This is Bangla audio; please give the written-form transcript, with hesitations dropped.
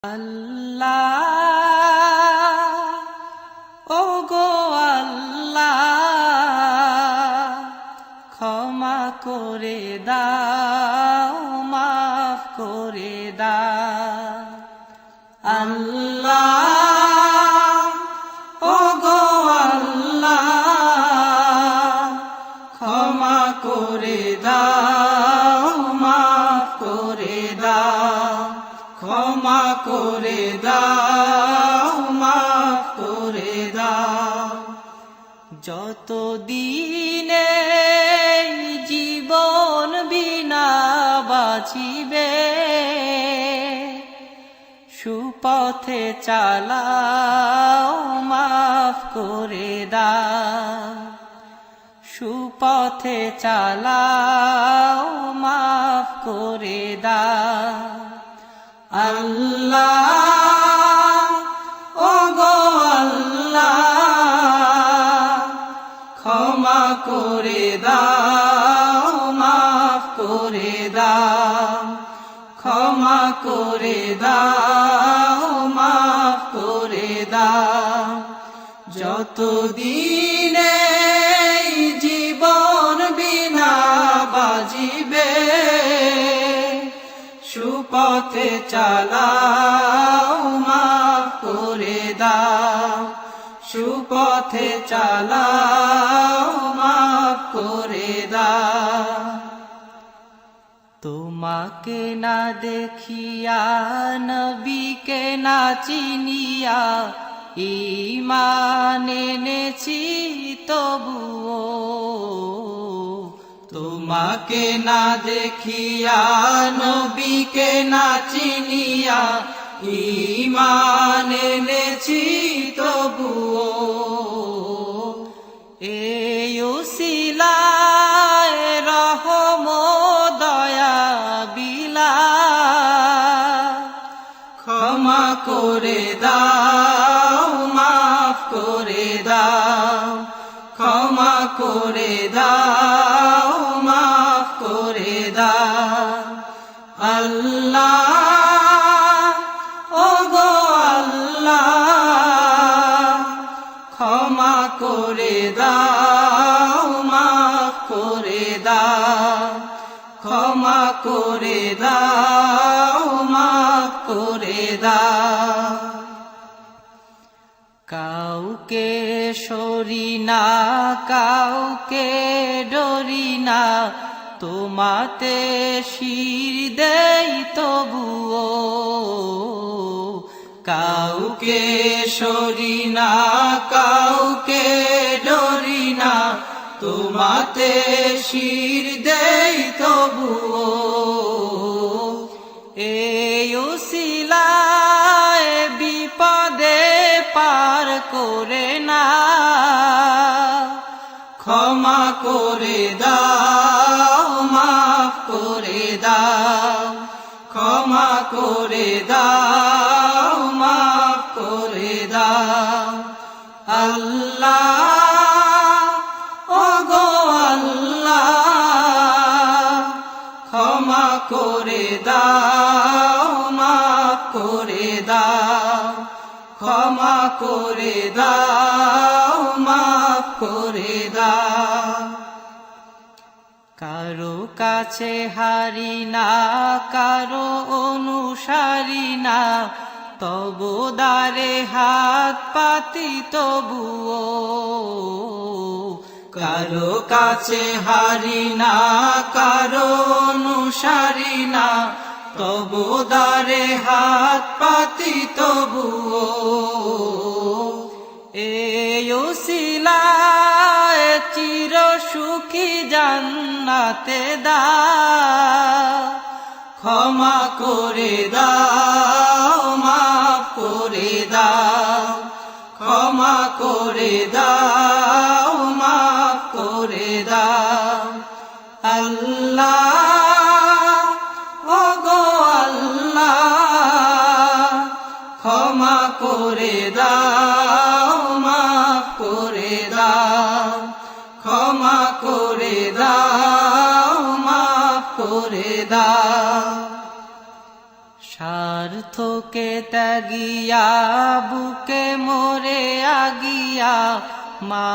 আল্লাহ ও গো আল্লাহ ক্ষমা করে দাও মাফ করে দাও আল্লাহ ও গো আল্লাহ ক্ষমা করে দাও মাফ করে দাও ক্ষমা করে দাও মাফ করে দাও যত দিনে জীবন বিনা বাঁচিবে সুপথে চালাও মাফ করে দাও সুপথে চালাও মাফ করে দাও আল্লাহ ও গো আল্লাহ ক্ষমা করে দাও মাফ করে দাও ক্ষমা করে দাও মাফ করে দাও যত দিনে জীবন বিনা বাজিবে সুপথে চালাও মাফ করে দাও সুপথে চালাও মাফ করে দাও তোমাকে না দেখিয়া নবীকে না চিনিয়া ঈমান এনেছি তবুও তোমাকে না দেখিয়া নবীকে না চিনিয়া ঈমান এনেছি তবুও এই উসিলায় রহম দয়া বিলা ক্ষমা করে দাও মাফ করে দাও ক্ষমা করে দাও মাফ করে দাও আল্লাহ ও গো আল্লাহ ক্ষমা করে দাও মাফ করে দাও ক্ষমা করে দাও মাফ করে দাও কাউকে সরি না কাউকে ডরি না তোমাতে শির দেই তবুও কাউকে সরি না কাউকে ডরি না তোমাতে শির দেই তবুও এই উসিলায় বিপদে পার করে না ক্ষমা করে দাও মাফ করে দাও ক্ষমা করে দাও মাফ করে দাও আল্লাহ ও গো আল্লাহ ক্ষমা করে দাও মাফ করে দাও ক্ষমা করে দাও মাফ করে দাও কারো কাছে হারি না কারো অনুসারী না তবু দ্বারে হাত পাতি তবুও কারো কাছে হারি না কারো অনুসারী না তবু দ্বারে হাত পাতি তবুও এই উসিলায় চির সুখী জান্নাতে দাও ক্ষমা করে দাও মাফ করে দাও ক্ষমা করে দাও মাফ করে দাও আল্লাহ ও গো আল্লাহ ক্ষমা করে দাও মাফ করে দাও ক্ষমা করে দাও মাফ করে দাও স্বার্থ স্বার্থকে ত্যাগিয়া বুকে মোরে আগিয়া মা